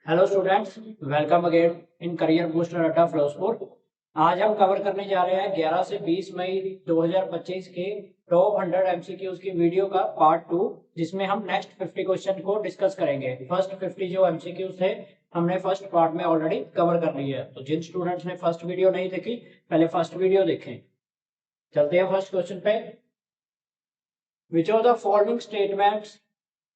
Hello students, welcome again in career booster अड्डा philosopher. आज हम कवर करने जा रहे हैं 11 से 20 मई 2025 के टॉप 100 एमसीक्यूज की वीडियो का पार्ट 2, जिसमें हम नेक्स्ट 50 क्वेश्चन को डिस्कस करेंगे। फर्स्ट 50 जो एमसीक्यूज थे हमने फर्स्ट पार्ट में ऑलरेडी कवर कर ली है, तो जिन स्टूडेंट्स ने फर्स्ट वीडियो नहीं देखी पहले फर्स्ट वीडियो देखें। चलते हैं फर्स्ट क्वेश्चन पे। Which of the following statements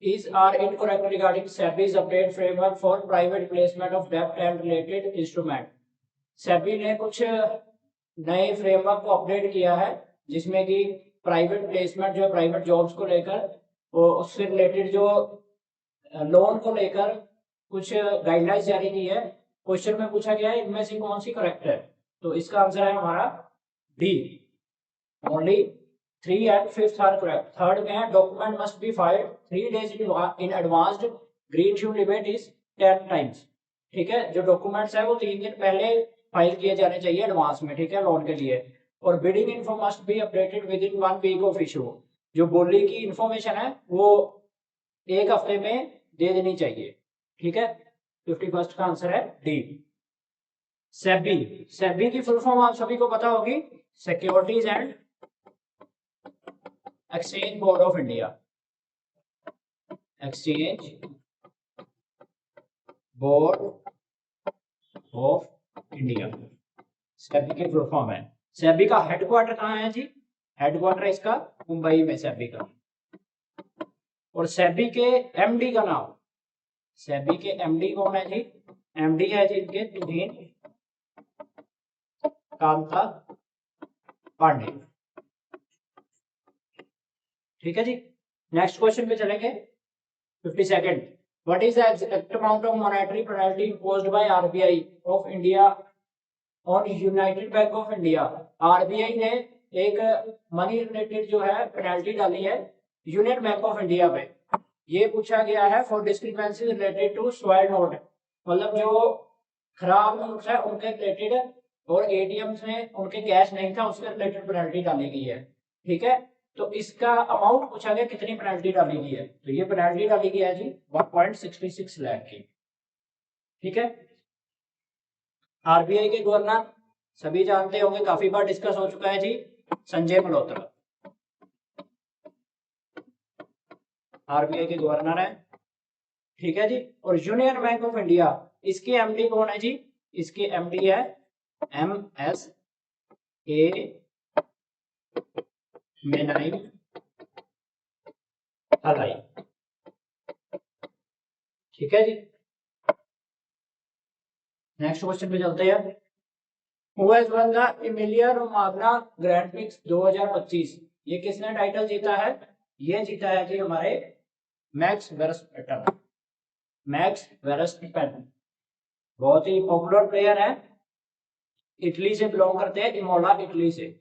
is are incorrect regarding SEBI's update framework for private placement of debt and related instrument। SEBI ने कुछ नए फ्रेमवर्क को अपडेट किया है जिसमें कि प्राइवेट प्लेसमेंट जो है प्राइवेट जॉब्स को लेकर और उससे रिलेटेड जो लोन को लेकर कुछ गाइडलाइंस जारी की है। क्वेश्चन में पूछा गया है इनमें से कौन सी करेक्ट है, तो इसका आंसर है हमारा D. Only 3 and 5th are correct। Third में है document must be filed 3 days in advanced, green shoe limit is 10 times। ठीक है, जो डॉक्यूमेंट्स है वो 3 दिन पहले फाइल किए जाने चाहिए एडवांस में, ठीक है, लोन के लिए। और bidding info must be updated with in 1 week of issue. जो बोली की इंफॉर्मेशन है वो 1 हफ्ते में दे देनी चाहिए, ठीक है। 51st का आंसर है डी। सेबी, सेबी की फुल फॉर्म आप सभी को पता होगी, securities and exchange board of India. Exchange board of India SEBI की फुल फॉर्म है। सेबी का हेडक्वार्टर कहाँ है जी? हेडक्वार्टर इसका मुंबई में सेबी का। और सेबी के एमडी का नाम, सेबी के एमडी कौन है जी? एमडी है जी इनके तुहिन कांता पांडे, ठीक है जी। नेक्स्ट क्वेश्चन पे चलेंगे। 52nd, what is the exact amount of monetary penalty imposed by RBI of India on United bank of India. RBI ने एक मनी रिलेटेड जो है पेनल्टी डाली है यूनियन बैंक ऑफ इंडिया पे। ये पूछा गया है for discrepancy related to soil note, मतलब जो खराब नोट्स है उनके रिलेटेड और एटीएम्स में उनके कैश नहीं था उसके रिलेटेड पेनल्टी डाली गई है, ठीक है। तो इसका अमाउंट पूछा गया कितनी पेनल्टी डाली गई है, तो ये पेनल्टी डाली गई है जी 1.66 लाख की, ठीक है। आरबीआई के गवर्नर सभी जानते होंगे, काफी बार डिस्कस हो चुका है जी, संजय मल्होत्रा आरबीआई के गवर्नर है, ठीक है जी। और यूनियन बैंक ऑफ इंडिया इसके एमडी कौन है जी? इसके एमडी है एम एस ए मेनाई हलाई, ठीक है जी। नेक्स्ट क्वेश्चन पे चलते हैं। Who has one the Emilia Romagna grand prix 2025? ये किसने टाइटल जीता है? ये जीता है जी हमारे मैक्स वेरस्टैपेन। मैक्स वेरस्टैपेन बहुत ही पॉपुलर प्लेयर है, इटली से बिलोंग करते हैं, इमोला इटली से।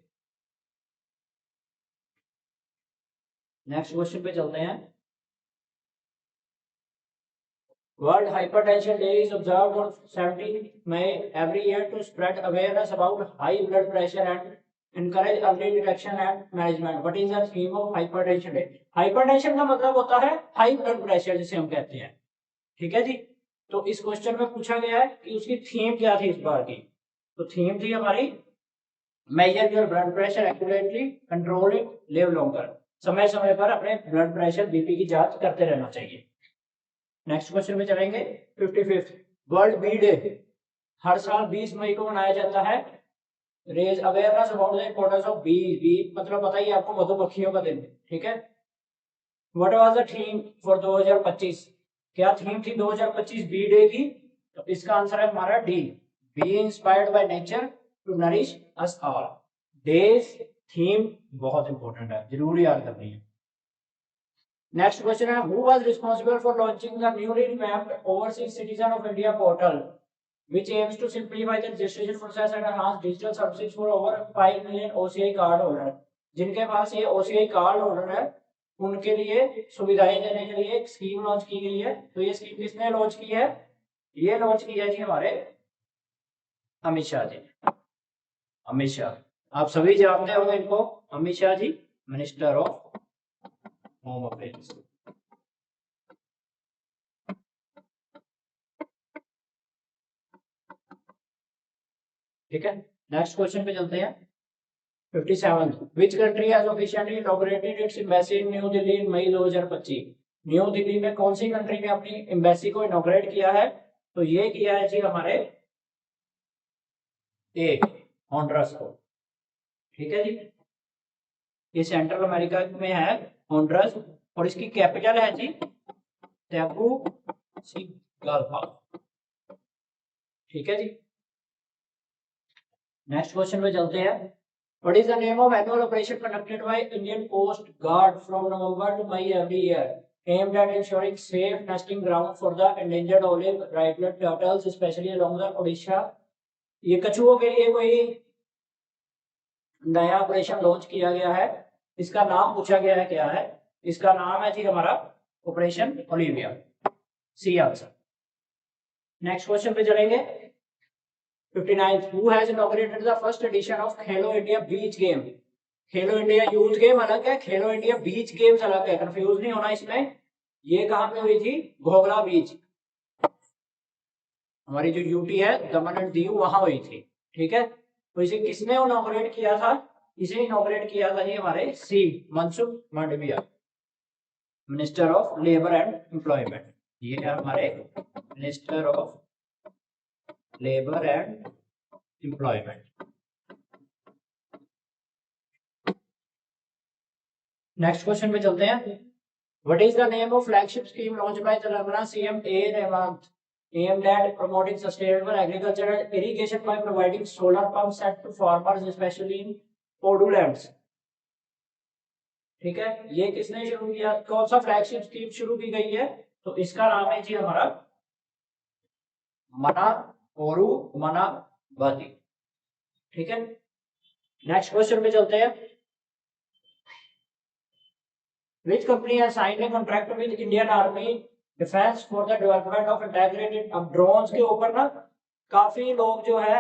नेक्स्ट क्वेश्चन पे चलते हैं। World hypertension day is observed on 17 May every year to spread awareness about high blood pressure and encourage early detection and management। What is the theme of hypertension day? Hypertension का मतलब होता है high blood pressure जिसे हम कहते हैं, ठीक है जी। तो इस क्वेश्चन में पूछा गया है कि उसकी थीम क्या थी इस बार की, तो थीम थी हमारी major your blood pressure accurately, control it, live longer. समय समय पर अपने ब्लड प्रेशर बीपी की जांच करते रहना चाहिए। नेक्स्ट क्वेश्चन में चलेंगे। 55th, वर्ल्ड बी डे हर साल 20 मई को मनाया जाता है। Raise awareness about the importance of bee. Bee मतलब पता ही आपको, मधुमक्खियों का दिन, ठीक है। What was the theme for 2025? क्या थीम थी 2025 बी डे की? तो इसका आंसर है हमारा D, bee inspired by nature to nourish us all. Day's theme बहुत इंपॉर्टेंट है, जरूर याद करनी है। नेक्स्ट क्वेश्चन है, who was responsible for launching the newly revamped overseas citizen of India portal which aims to simplify the registration process and enhance digital services for over 5 million OCI card holder। जिनके पास ये OCI card holder है उनके लिए सुविधाएं देने के लिए एक स्कीम लॉन्च की गई है। तो ये स्कीम किसने लॉन्च की है? ये लॉन्च की है जी हमारे अमित शाह जी। अमित शाह आप सभी जानते होंगे इनको, Amit Shah ji minister of home affairs. ठीक है, नेक्स्ट क्वेश्चन पे चलते हैं। 57 which country has officially inaugurated its embassy in New Delhi in May 2025। New Delhi में कौन सी कंट्री ने अपनी एम्बेसी को इनॉग्रेट किया है? तो ये किया है जी हमारे ए हॉन्डुरास को। ठीक है जी, ये सेंट्रल अमेरिका में है हॉन्डुरास, और इसकी कैपिटल है जी तेगुसिगाल्पा। ठीक है जी, नेक्स्ट क्वेश्चन पे चलते हैं। What is the name of annual operation conducted by Indian coast guard from November to May every year aimed at ensuring safe nesting ground for the endangered olive rightlet turtles especially along the Odisha। ये कछुओं के लिए कोई नया operation launch किया गया है, इसका नाम पूछा गया है क्या है? इसका नाम है जी हमारा operation Olivia, C answer. Next question पे चलेंगे। 59 who has inaugurated the first edition of Khelo India beach game. Khelo India youth game अलग है, खेलो इंडिया बीच गेम्स अलग है, कंफ्यूज नहीं होना इसमें। ये कहां पे हुई थी? घोघला बीच, हमारी जो यूटी है दमन एंड दीव, वहां हुई थी। ठीक है, तो इसे किसने इनॉग्रेट किया था? इसे इनॉग्रेट किया था जी हमारे सी Mansukh Mandaviya, minister of labour and employment. ये है हमारे minister of labour and employment. Next question पे चलते हैं। What is the name of flagship scheme launch by Telangana CM A Revanth aimed at promoting sustainable agriculture and irrigation by providing solar pumps set to farmers especially in Podulands। ठीक है, ये किसने शुरू किया? कौन सा फ्लैगशिप स्कीम शुरू की गई है? तो इसका नाम है जी हमारा मना ओरू मना बाती। ठीक है, नेक्स्ट क्वेश्चन पे चलते हैं। Which company has signed a contract with Indian Army Defense for the development of integrated। अब ड्रोन्स के ऊपर ना काफी लोग जो है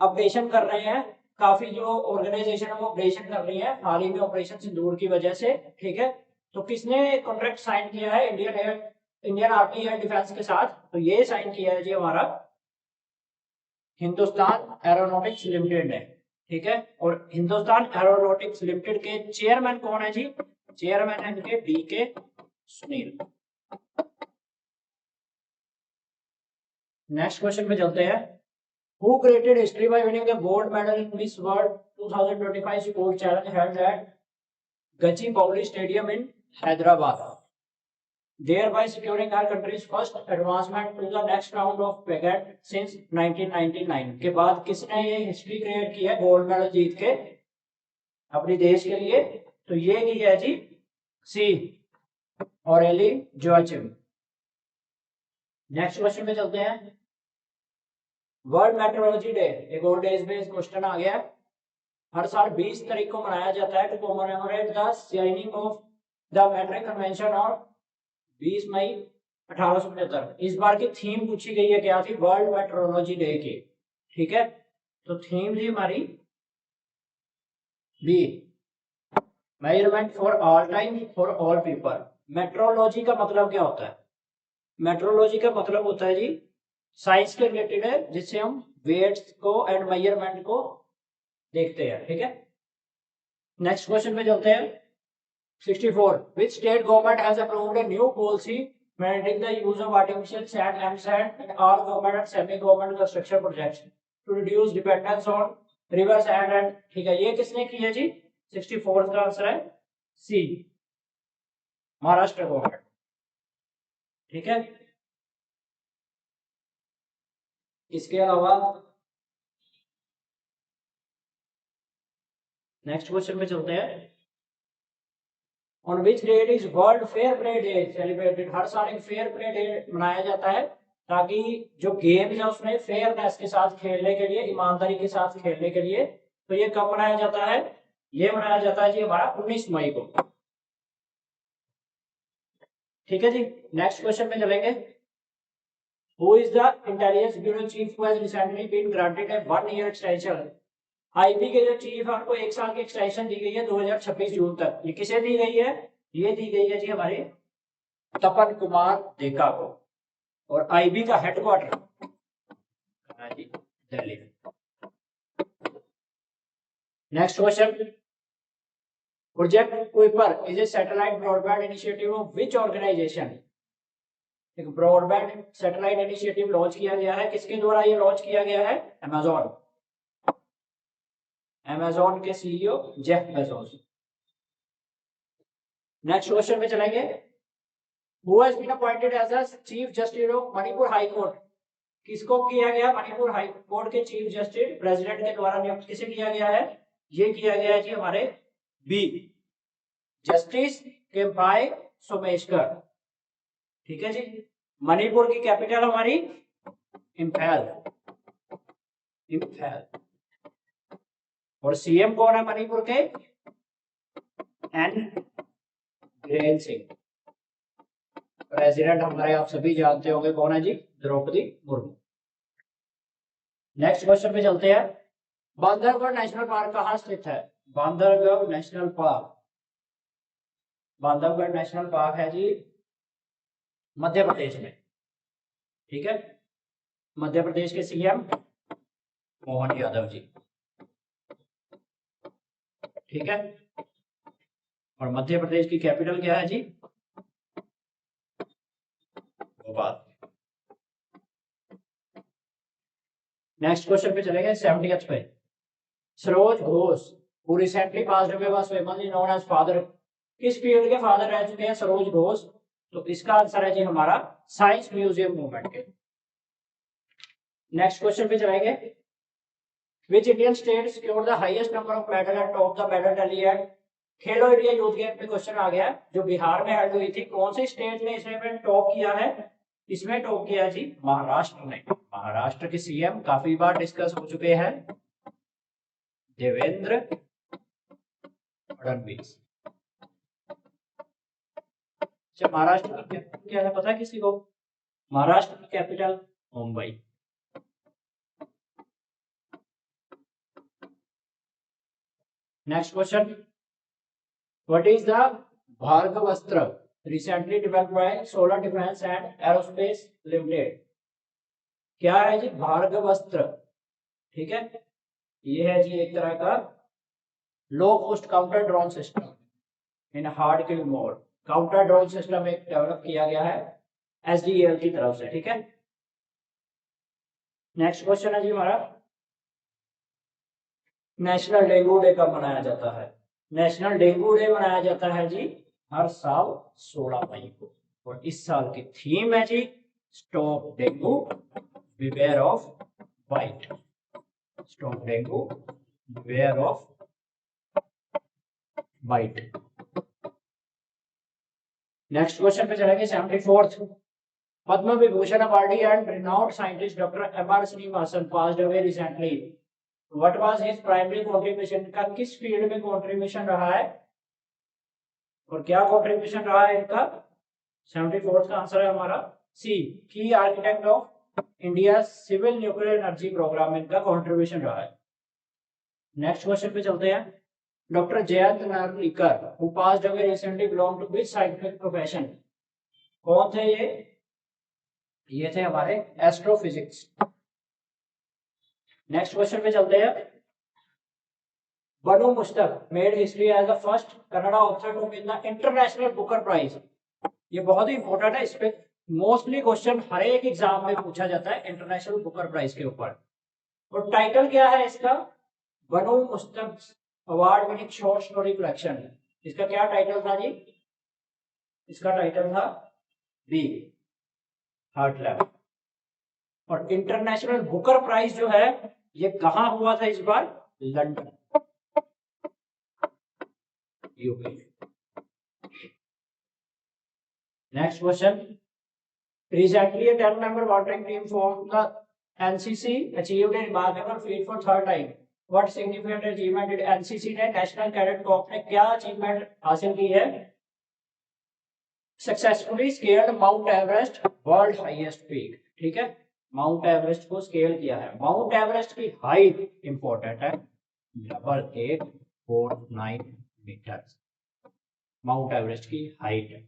अपडेशन कर रहे हैं, काफी जो ऑर्गेनाइजेशन है वो अपडेशन कर रही है हाल ही में ऑपरेशन सिंदूर की वजह से। ठीक है, तो किसने कॉन्ट्रैक्ट साइन किया है इंडियन आर्मी एयर डिफेंस के साथ? तो ये साइन किया है जी हमारा हिंदुस्तान एरोनॉटिक्स लिमिटेड ने। ठीक है, और हिंदुस्तान एरोनॉटिक्स लिमिटेड के चेयरमैन कौन है जी? चेयरमैन है इनके DK सुनील। नेक्स्ट क्वेश्चन पे चलते हैं। Who created history by winning a gold medal in Miss World 2025 sport challenge held at Gachibowli Stadium in Hyderabad, thereby securing our country's first advancement to the next round of pageant since 1999। के बाद किसने ये history create की है gold medal जीत के अपने देश के लिए? तो ये की है जी सी ऑरेली जोआचिम। नेक्स्ट क्वेश्चन पे चलते हैं। वर्ल्ड मेट्रोलॉजी डे, एक और डेज बेस्ड क्वेश्चन आ गया। हर साल 20 तारीख को मनाया जाता है to commemorate the signing of the Madrid convention और 20 मई 1875। इस बार की थीम पूछी गई है क्या थी? वर्ल्ड मेट्रोलॉजी डे की। ठीक है, तो थीम जी हमारी B measurement for all time for all people. Metrology का मतलब क्या होता है? मेट्रोलॉजी का मतलब होता है जी साइंस के रिलेटेड है, जिससे हम वेट्स को एंड मेजरमेंट को देखते हैं। ठीक है, नेक्स्ट क्वेश्चन पे चलते हैं। 64 which state government has approved a new policy mandating the use of artificial sand and sand in all government and semi government construction projects to reduce dependence on river sand and। ठीक है, ये किसने की है जी? 64 का answer है सी Maharashtra government. ठीक है, इसके अलावा नेक्स्ट क्वेश्चन पे चलते हैं। On which date is world fair play day celebrated. हर साल एक फेयर प्ले डे मनाया जाता है ताकि जो गेम्स है उसमें फेयरनेस के साथ खेलने के लिए, ईमानदारी के साथ खेलने के लिए। तो ये कब मनाया जाता है? ये मनाया जाता है जी हमारा 19 मई को। ठीक है जी, नेक्स्ट क्वेश्चन पे चलेंगे। Who is the intelligence bureau chief who has recently been granted a 1-year extension। IB के जो चीफ है उनको 1 साल की एक्सटेंशन दी गई है 2026 जून तक। ये किसे दी गई है? ये दी गई है जी हमारे तपन कुमार देका को, और आईबी का headquarter Delhi. Next question, project Kuiper is a satellite broadband initiative of which organisation? एक ब्रॉडबैंड सैटेलाइट इनिशिएटिव लॉन्च किया गया है, किसके द्वारा ये लॉन्च किया गया है? अमेजॉन, अमेजॉन के CEO Jeff Bezos. Next question पे चलेंगे, who has been appointed as a chief justice of Manipur high court? किसको किया गया मणिपुर हाई कोर्ट के चीफ जस्टिस? प्रेसिडेंट के द्वारा नियुक्त किसे किया गया है? ये किया गया है जी हमारे बी जस्टिस केम्पाई सोमेश्वर। ठीक है जी। मणिपुर की कैपिटल हमारी इम्फाल, इम्फाल। और सीएम कौन है मणिपुर के? एन बीरेन सिंह। प्रेसिडेंट हमारे आप सभी जानते होंगे कौन है जी? द्रौपदी मुर्मू। नेक्स्ट क्वेश्चन पे चलते हैं, बांधवगढ़ नेशनल पार्क कहाँ स्थित है? Bandhavgarh national park, Bandhavgarh national park है जी मध्य प्रदेश में। ठीक है, मध्य प्रदेश के सीएम मोहन यादव जी। ठीक है, और मध्य प्रदेश की कैपिटल क्या है जी? भोपाल। नेक्स्ट क्वेश्चन पे चलेंगे 70th पे, Saroj Ghosh who recently passed away was famously known as father, किस फील्ड के फादर रह चुके हैं सरोज घोष? तो इसका आंसर है जी हमारा साइंस म्यूजियम मूवमेंट के। नेक्स्ट क्वेश्चन पे चलेंगे, which Indian state secured the highest number of medal at top the medal tally at Khelo India youth game में? क्वेश्चन आ गया जो बिहार में हेल्ड हुई थी, कौन सी स्टेट ने इसमें टॉप किया है? इसमें टॉप किया जी महाराष्ट्र ने। महाराष्ट्र के सीएम काफी बार डिस्कस हो चुके हैं, देवेंद्र फडणवीस। अच्छा, महाराष्ट्र की कैपिटल क्या है पता है किसी को? महाराष्ट्र की capital Mumbai. Next question, what is the Bhargavastra recently developed by solar defence and aerospace limited? क्या है जी भार्गवस्त्र? ठीक है, ये है जी एक तरह का low cost counter drone system in hard kill mode. Counter drone system एक डेवलप किया गया है एसडीएल की तरफ से। ठीक है, नेक्स्ट क्वेश्चन है जी हमारा, नेशनल डेंगू डे कब मनाया जाता है? नेशनल डेंगू डे मनाया जाता है जी हर साल 16 मई को, और इस साल की थीम है जी stop dengue beware of bite. Stop dengue beware of bite. Next question पे चलेंगे 74th, Padma Vibhushan awardee and renowned scientist doctor M R. Srinivasan passed away recently, what was his primary contribution? का किस फील्ड में कंट्रीब्यूशन रहा है और क्या कंट्रीब्यूशन रहा है इनका? 74th का आंसर है हमारा सी, की architect of India civil nuclear energy programme में इनका कंट्रीब्यूशन रहा है। नेक्स्ट क्वेश्चन पे चलते हैं, doctor Jayant Narlikar who passed away recently belong to which scientific profession? कौन थे ये? ये थे हमारे एस्ट्रोफिजिक्स। नेक्स्ट क्वेश्चन पे चलते हैं, Banu Mushtaq made history as the first Kannada author to win the international booker prize. ये बहुत ही इंपॉर्टेंट है, इस पे मोस्टली क्वेश्चन हर एक एग्जाम में पूछा जाता है इंटरनेशनल बुकर प्राइज के ऊपर। और टाइटल क्या है इसका? Banu Mushtaq award winning short story collection. इसका क्या टाइटल था जी? इसका टाइटल था बी हार्ट लैब। और इंटरनेशनल बुकर प्राइज जो है ये कहां हुआ था इस बार? London, UK. Next question, recently a 10-member volunteering team from the NCC achieved a remarkable feat for third time. What significant achievement did NCC ने नेशनल कैडेट कॉर्प ने क्या अचीवमेंट हासिल की है? Successfully scaled mount Everest world highest peak. ठीक है, mount Everest को scale किया है। माउंट एवरेस्ट की हाइट इंपॉर्टेंट है, 8849 मीटर माउंट एवरेस्ट की हाइट है।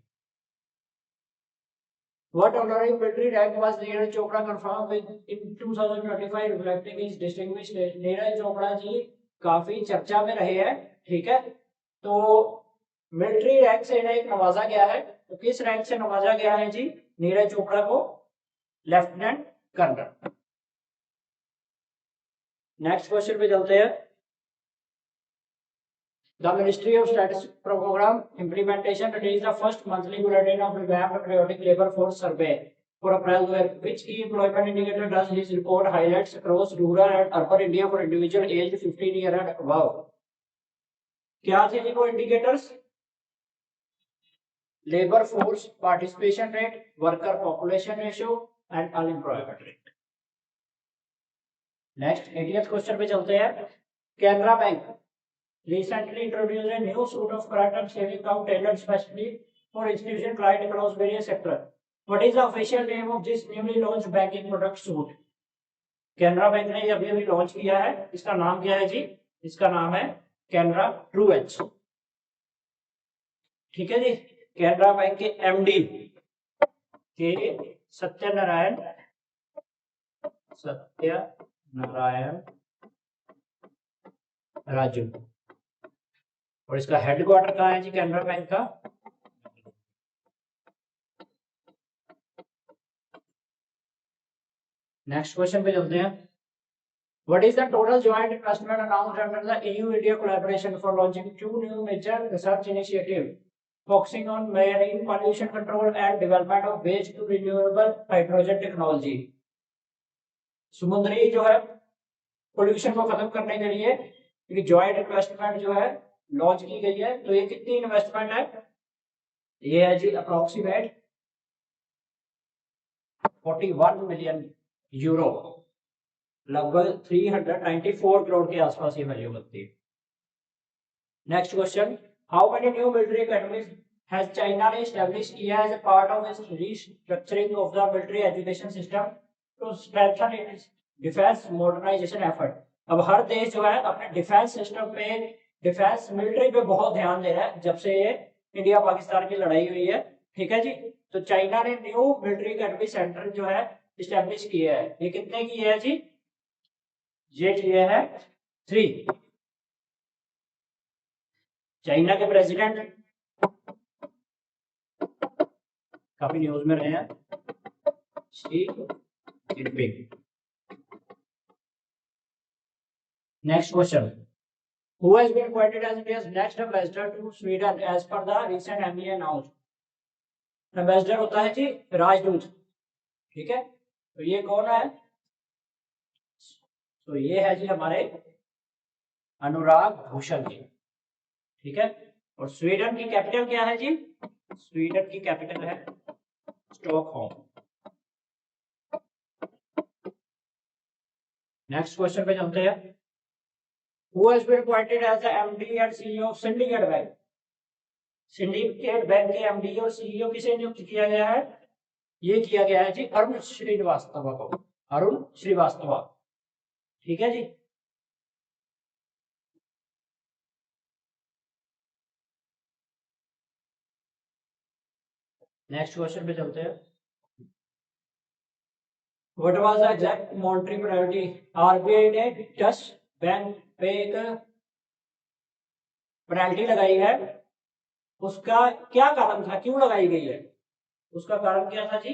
What honorary military rank was Neeraj Chopra confirmed with in 2025 reflecting his distinguished age? Neeraj Chopra ji काफी चर्चा में रहे हैं। ठीक है, तो मिलिट्री रैंक से इन्हें नवाजा गया है। तो किस रैंक से नवाजा गया है जी नीरज चोपड़ा को? Lieutenant colonel. नेक्स्ट क्वेश्चन पे चलते हैं। The Ministry of Statistics Program Implementation released the first monthly bulletin of revamped periodic labor force survey for April, which key employment indicator does this report highlights across rural and urban India for individual aged 15 years and above? क्या थे जी वो indicators? Labour force participation rate, worker population ratio and unemployment rate. Next 80th question पे चलते हैं। Canara bank recently introduced a new suite of current and saving account tailored specially for institution client across various sectors. What is the official name of this newly launched banking product suite? Canara bank ने अभी अभी launch किया है, इसका नाम क्या है जी? इसका नाम है कैनरा ट्रू एज। ठीक है जी, कैनरा बैंक के एमडी के सत्यनारायण राजू, और इसका हेडक्वार्टर कहाँ है जी कैनरा बैंक का? नेक्स्ट क्वेश्चन पे चलते हैं। What is the total joint investment announced under the EU-India collaboration for launching 2 new major research initiatives focusing on marine pollution control and development of waste to renewable hydrogen technology? समुद्री जो है pollution को खत्म करने के लिए एक joint investment जो है लॉन्च की गई है। तो ये कितनी इन्वेस्टमेंट है? ये है जी अप्रोक्सीमेट 41 मिलियन यूरो, लगभग 394 करोड़ के आसपास ये वैल्यू बनती है। Next question, how many new military academies has China established as a part of its restructuring of the military education system to strengthen its defence modernisation effort? अब हर देश जो है अपने डिफेंस सिस्टम पे, डिफेंस मिलिट्री पे बहुत ध्यान दे रहा है जब से ये इंडिया पाकिस्तान की लड़ाई हुई है। ठीक है जी, तो चाइना ने न्यू मिलिट्री एकेडमी सेंटर जो है इस्टेब्लिश किया है। ये कितने की है जी? ये है 3। चाइना के प्रेसिडेंट काफी न्यूज में रहे हैं, Xi Jinping. Next question, who has been appointed as India's next ambassador to Sweden as per the recent MBA announced? Ambassador होता है जी राजदूत। ठीक है, तो ये कौन है? तो ये है जी हमारे अनुराग भूषण जी। ठीक है, और स्वीडन की कैपिटल क्या है जी? स्वीडन की कैपिटल है स्टॉकहोम। नेक्स्ट क्वेश्चन पे चलते हैं। Who has been appointed as the MD and CEO of Syndicate Bank? Syndicate bank के एमडी और सीईओ किसे नियुक्त किया गया है? ये किया गया है जी अरुण श्रीवास्तव को, अरुण श्रीवास्तव। ठीक है जी, नेक्स्ट क्वेश्चन पे चलते हैं। What was the exact monetary priority? RBI ने डच बैंक पे एक पेनल्टी लगाई है, उसका क्या कारण था, क्यों लगाई गई है? उसका कारण क्या था जी?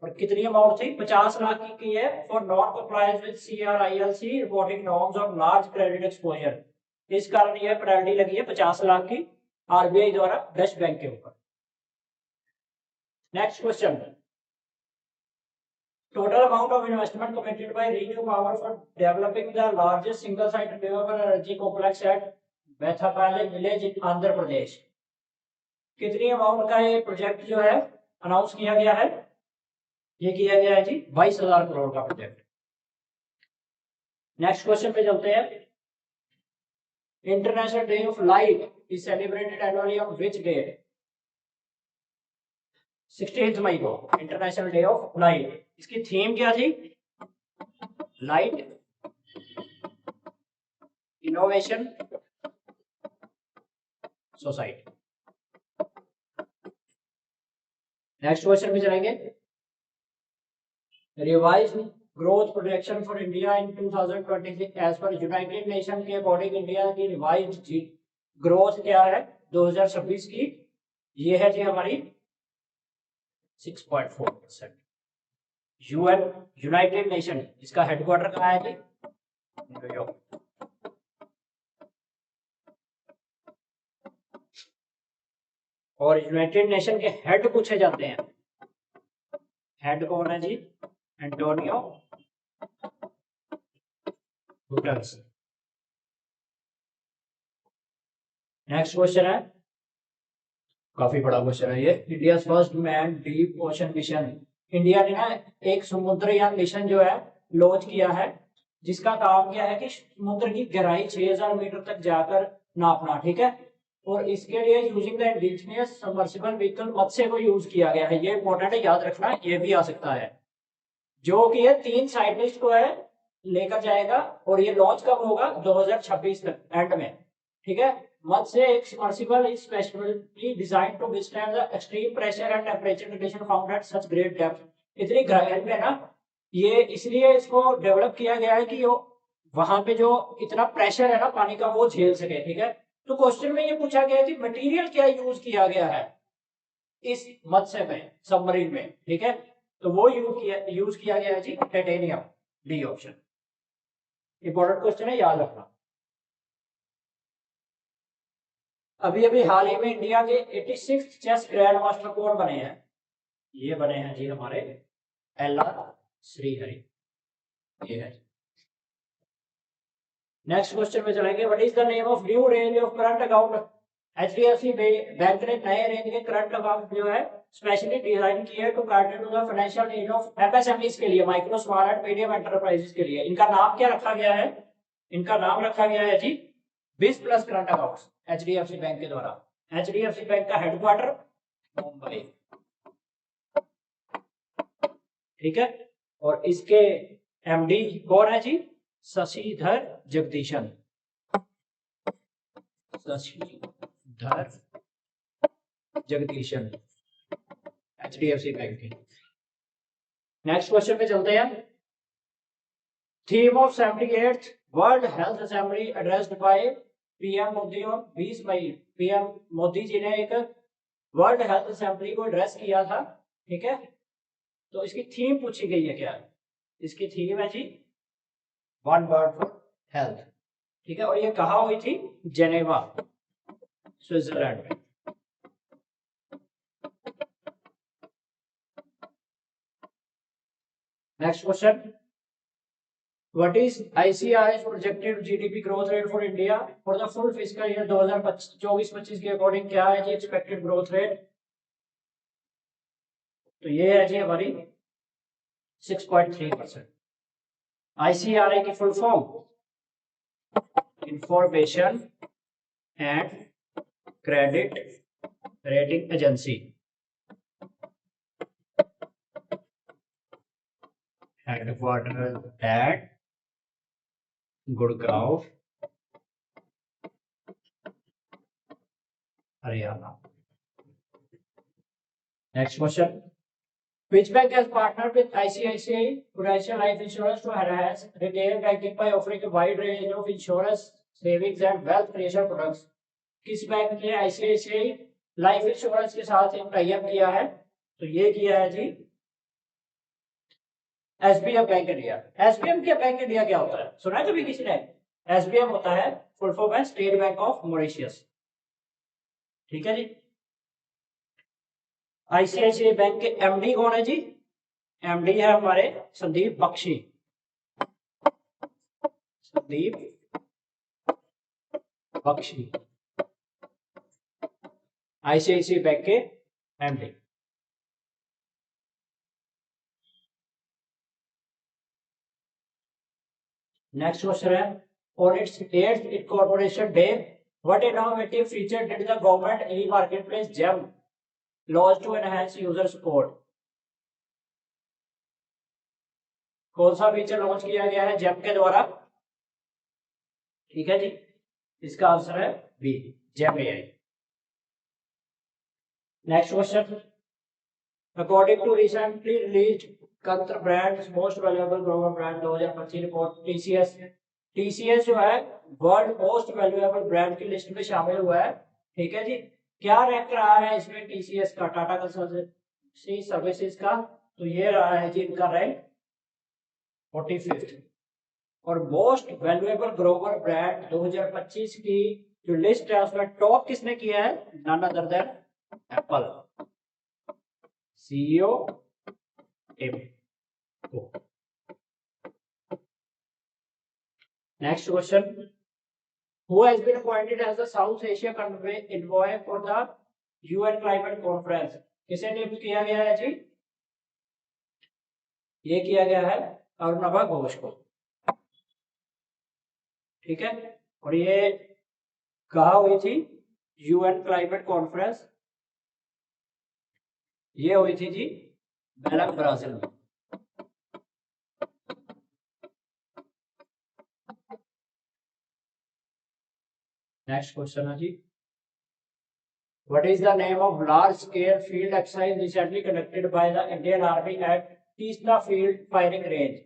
और कितनी अमाउंट थी? 50 लाख की है for non compliance with CRILC reporting norms on large credit exposure. इस कारण यह पेनल्टी लगी है 50 लाख की आरबीआई द्वारा डच बैंक के ऊपर। Next question, total amount of investment committed by ReNew Power for developing the largest single site renewable energy complex at Bethapalle village in Andhra Pradesh. कितनी अमाउंट का ये प्रोजेक्ट जो है अनाउंस किया गया है? ये किया गया है जी 22,000 करोड़ का प्रोजेक्ट। नेक्स्ट क्वेश्चन पे चलते हैं। International day of light is celebrated annually on which date? 16 मई को इंटरनेशनल डे ऑफ लाइट। इसकी थीम क्या थी? Light innovation society. Next question पे चलेंगे। Revise growth projection for India in 2026 as per united nation के अकॉर्डिंग इंडिया की revised growth क्या है 2026 की? ये है जी हमारी 6.4%। यूएन यूनाइटेड नेशन, इसका हेडक्वार्टर कहाँ है जी? न्यूयॉर्क। और यूनाइटेड नेशन के हेड पूछे जाते हैं, हेड कौन है जी? Antonio Guterres. नेक्स्ट क्वेश्चन है, काफी बड़ा क्वेश्चन है ये। India first man deep ocean mission. India ने ना एक समुद्रयान मिशन जो है लॉन्च किया है, जिसका काम क्या है कि समुद्र की गहराई 6000 मीटर तक जाकर नापना, ठीक है। और इसके लिए using the indigenous submersible vehicle Matsya को यूज किया गया है। ये इंपॉर्टेंट है, याद रखना, ये भी आ सकता है। जो कि ये 3 साइंटिस्ट को है लेकर जाएगा, और ये लॉन्च कब होगा? 2026 तक एंड में, ठीक है। मत्स्य एक submersible is specially designed to withstand the extreme pressure and temperature condition found at such great depth. इतनी गहराई में ना, ये इसलिए इसको डेवलप किया गया है कि वहां पे जो इतना प्रेशर है ना पानी का, वो झेल सके, ठीक है। तो क्वेश्चन में ये पूछा गया कि मटेरियल क्या यूज किया गया है इस मत्स्य में, सबमरीन में, ठीक है। तो वो यूज किया गया है जी titanium, D option. Important question है, याद रखना। अभी अभी हाल ही में इंडिया के 86 चेस ग्रैंड मास्टर कौन बने हैं? ये बने हैं जी हमारे एल.आर. श्रीहरि, ये है। नेक्स्ट क्वेश्चन में चलेंगे, what is the name of new range of current account? HDFC bank ने नए रेंज के करंट अकाउंट जो है स्पेशली डिजाइन किए to cater to the financial need of MSMEs के लिए, micro small and medium enterprises के लिए। इनका नाम क्या रखा गया है? इनका नाम रखा गया है G 20 plus current accounts, HDFC bank के द्वारा। एचडीएफसी बैंक का हेडक्वार्टर मुंबई, ठीक है। और इसके एमडी कौन है जी? शशिधर जगदीशन, शशिधर जगदीशन, एचडीएफसी बैंक के। नेक्स्ट क्वेश्चन पे चलते हैं। Theme of 78th world health assembly addressed by PM Modi on 20 May. PM Modi ji ने एक वर्ल्ड हेल्थ असेंबली को एड्रेस किया था, ठीक है। तो इसकी थीम पूछी गई है, क्या है इसकी थीम? है जी वन वर्ड फॉर हेल्थ, ठीक है। और ये कहाँ हुई थी? जेनेवा, स्विट्जरलैंड में। Next question, what is ICRA's projected GDP growth rate for India for the full fiscal year 2024-25 के अकॉर्डिंग क्या है जी एक्सपेक्टेड ग्रोथ रेट? तो ये है जी हमारी 6.3%। ICRA की full form information and credit rating agency, headquarter at Gurgaon, Haryana. Next question, which bank has partnered with ICICI Prudential Life Insurance to enhance retail banking by offering a wide range of insurance, savings and wealth creation products? किस bank ने ICICI life insurance के साथ एक tie up किया है? तो ये किया है जी एसबीएम बैंक इंडिया। एसबीएम क्या बैंक इंडिया क्या होता है, सुना है कभी किसी ने? एसबीएम होता है फुल फॉर्म है स्टेट बैंक ऑफ मॉरिशस, ठीक है जी। आईसीआईसीआई बैंक के एमडी कौन है जी? एमडी है हमारे संदीप बख्शी, संदीप बख्शी, आईसीआईसीआई बैंक के एमडी। नेक्स्ट क्वेश्चन है, on its 8th incorporation day, what innovative feature did the government e-marketplace GEM launch to enhance user support? कौन सा फीचर लॉन्च किया गया है जेम के द्वारा? ठीक है जी, इसका आंसर है B, gem AI. Next question, according to recently released Kantar brands most valuable global brand 2025 report, TCS जो है वर्ल्ड मोस्ट वैल्यूएबल ब्रांड की लिस्ट में शामिल हुआ है। ठीक है जी, क्या रैंक रहा है इसमें टीसीएस का, टाटा कंसल्टेंसी सर्विसेज का, तो ये रहा है जी इनका रैंक 45th। और मोस्ट वैल्यूएबल ग्लोबल ब्रांड 2025 की जो लिस्ट है उसमें टॉप किसने किया है, none other than Apple, CEO Tim Cook. Next question, who has been appointed as the South Asia envoy for the UN climate conference, किसे नियुक्त किया गया है जी, ये किया गया है अरुणवा घोष को। ठीक है, और ये कहाँ हुई थी, यूएन क्लाइमेट कॉन्फ्रेंस, ये हुई थी जी बेलम, ब्राजील में। नेक्स्ट क्वेश्चन है जी, what is the name of large scale field exercise recently conducted by the Indian army at Teesta field firing range,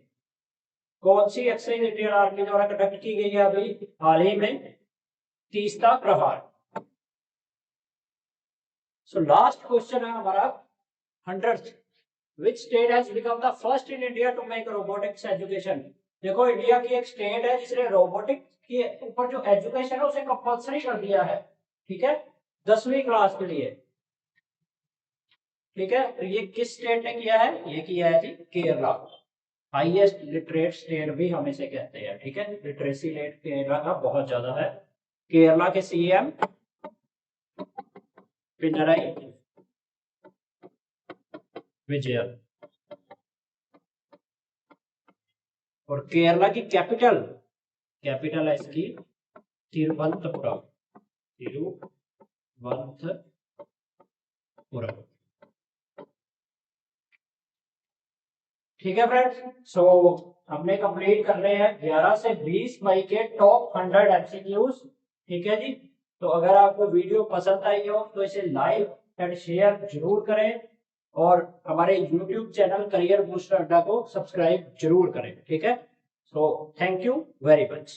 कौन सी एक्सरसाइज इंडियन आर्मी द्वारा कंडक्ट की गई है अभी हाल ही में, तीस्ता प्रहार। सो लास्ट क्वेश्चन है हमारा 100th, which state has become the first in India to make robotics education। देखो इंडिया की एक स्टेट है जिसने रोबोटिक्स के ऊपर जो एजुकेशन है उसे कंपलसरी कर दिया है। ठीक है, 10वीं क्लास के लिए। ठीक है, तो ये किस स्टेट ने किया है, ये किया है जी केरला, हाईएस्ट लिटरेट स्टेट भी हम इसे कहते हैं। ठीक है, लिटरेसी रेट केरला का बहुत ज्यादा है। केरला के सीएम पिनराई विजयन, और केरला की कैपिटल है इसकी तिरुवनंतपुरम, ठीक है फ्रेंड्स, सो हमने कंप्लीट कर रहे हैं 11 से 20 मई के टॉप 100 एमसीक्यूज। ठीक है जी, तो अगर आपको वीडियो पसंद आई हो तो इसे लाइक एंड शेयर जरूर करें, और हमारे YouTube चैनल करियर बूस्टर अड्डा को सब्सक्राइब जरूर करें। ठीक है, so thank you very much.